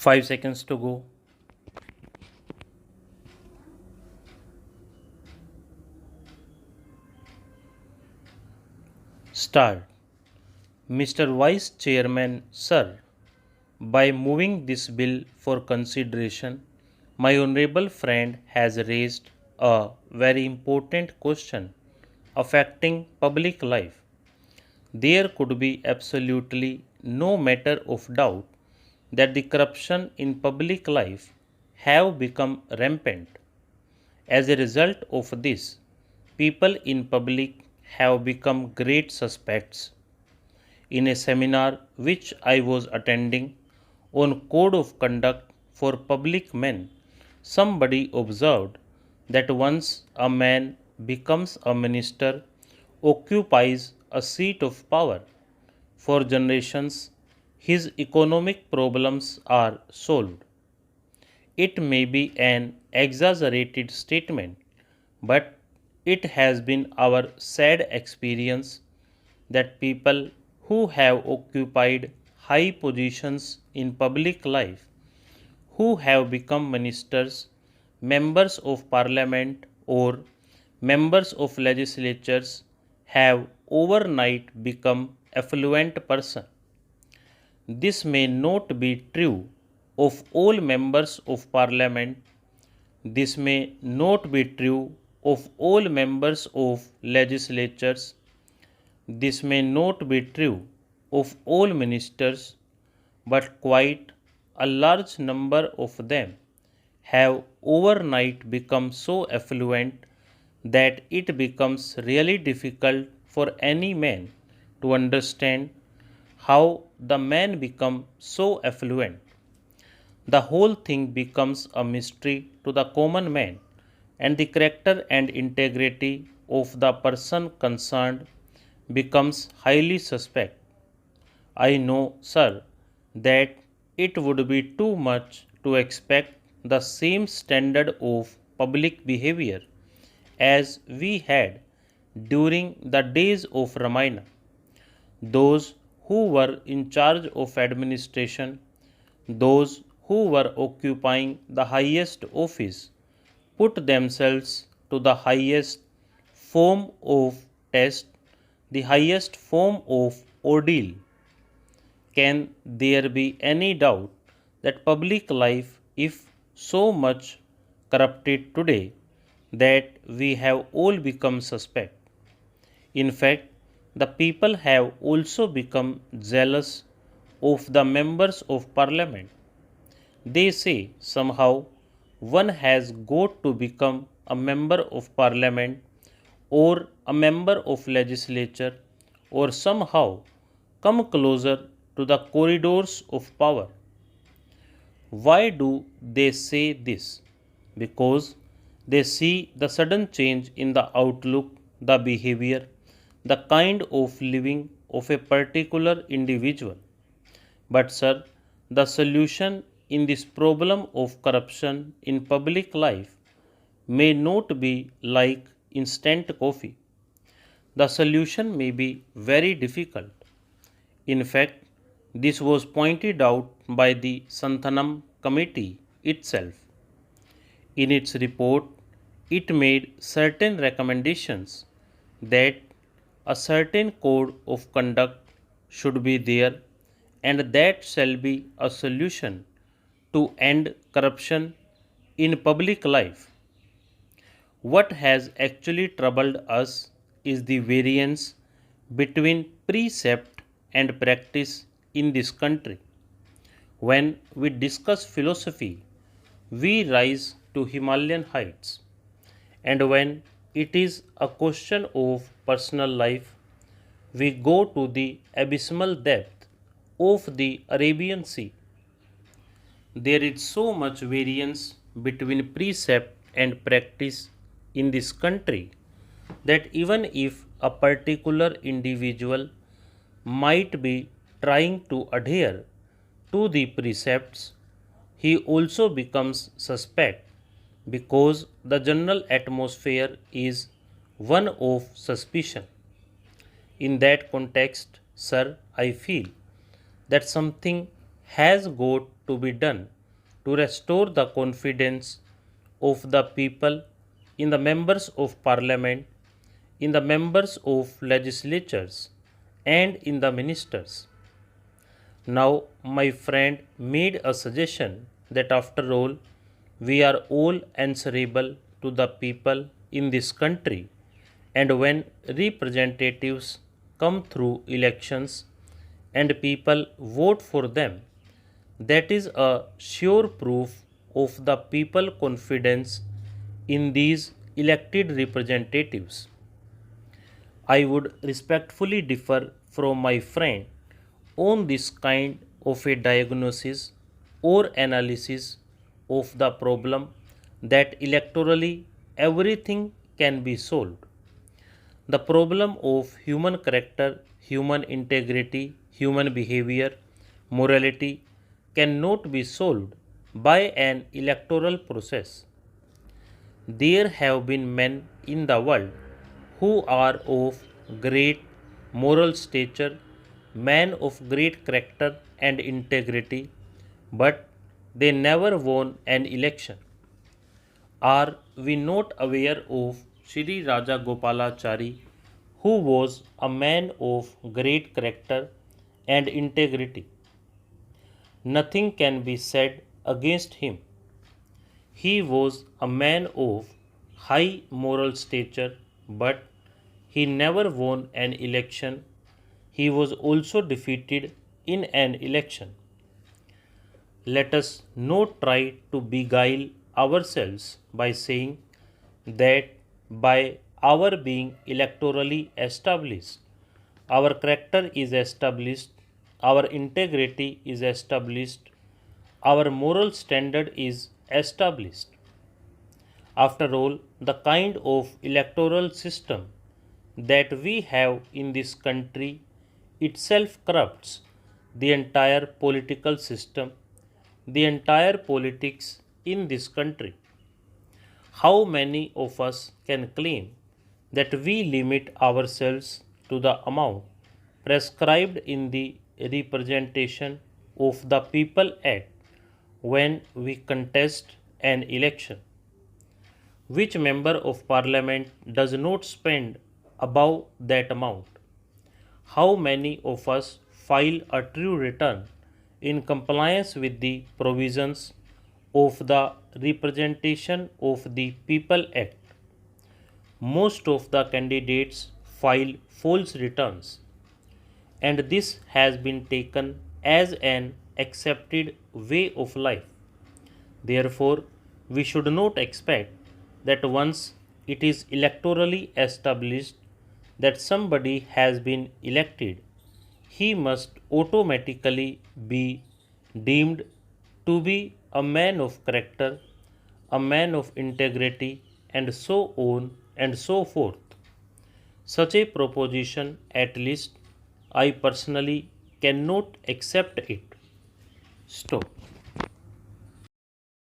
5 seconds to go. Start. Mr. Vice Chairman, sir, by moving this bill for consideration, my honorable friend has raised a very important question affecting public life. There could be absolutely no matter of doubt that the corruption in public life have become rampant. As a result of this, people in public have become great suspects. In a seminar which I was attending on code of conduct for public men, somebody observed that once a man becomes a minister, occupies a seat of power, for generations his economic problems are solved. It may be an exaggerated statement, but it has been our sad experience that people who have occupied high positions in public life, who have become ministers, members of parliament, or members of legislatures, have overnight become affluent persons. This may not be true of all members of parliament. This may not be true of all members of legislatures. This may not be true of all ministers, but quite a large number of them have overnight become so affluent that it becomes really difficult for any man to understand how the man become so affluent. The whole thing becomes a mystery to the common man, and the character and integrity of the person concerned becomes highly suspect. I know, sir, that it would be too much to expect the same standard of public behavior as we had during the days of Ramayana. Those who were in charge of administration, those who were occupying the highest office, put themselves to the highest form of test, the highest form of ordeal. Can there be any doubt that public life is so much corrupted today that we have all become suspect? In fact, the people have also become jealous of the members of parliament. They say somehow one has got to become a member of parliament or a member of legislature or somehow come closer to the corridors of power. Why do they say this? Because they see the sudden change in the outlook, the behavior, the kind of living of a particular individual. But, sir, the solution in this problem of corruption in public life may not be like instant coffee. The solution may be very difficult. In fact, this was pointed out by the Santhanam committee itself. In its report, it made certain recommendations that a certain code of conduct should be there, and that shall be a solution to end corruption in public life. What has actually troubled us is the variance between precept and practice in this country. When we discuss philosophy, we rise to Himalayan heights, and when it is a question of personal life, we go to the abysmal depth of the Arabian Sea. There is so much variance between precept and practice in this country that even if a particular individual might be trying to adhere to the precepts, he also becomes suspect because the general atmosphere is one of suspicion. In that context, sir, I feel that something has got to be done to restore the confidence of the people in the members of parliament, in the members of legislatures, and in the ministers. Now, my friend made a suggestion that after all, we are all answerable to the people in this country, and when representatives come through elections and people vote for them, that is a sure proof of the people confidence in these elected representatives. I would respectfully differ from my friend on this kind of a diagnosis or analysis of the problem that electorally everything can be solved. The problem of human character, human integrity, human behavior, morality cannot be solved by an electoral process. There have been men in the world who are of great moral stature, men of great character and integrity, but they never won an election. Are we not aware of Sri Raja Gopalachari, who was a man of great character and integrity? Nothing can be said against him. He was a man of high moral stature, but he never won an election. He was also defeated in an election. Let us not try to beguile ourselves by saying that by our being electorally established, our character is established, our integrity is established, our moral standard is established. After all, the kind of electoral system that we have in this country itself corrupts the entire political system, the entire politics in this country. How many of us can claim that we limit ourselves to the amount prescribed in the Representation of the People Act when we contest an election? Which member of parliament does not spend above that amount? How many of us file a true return in compliance with the provisions of the Representation of the People Act? Most of the candidates file false returns, and this has been taken as an accepted way of life. Therefore, we should not expect that once it is electorally established that somebody has been elected, he must automatically be deemed to be a man of character, a man of integrity, and so on and so forth. Such a proposition, at least I personally cannot accept it. Stop.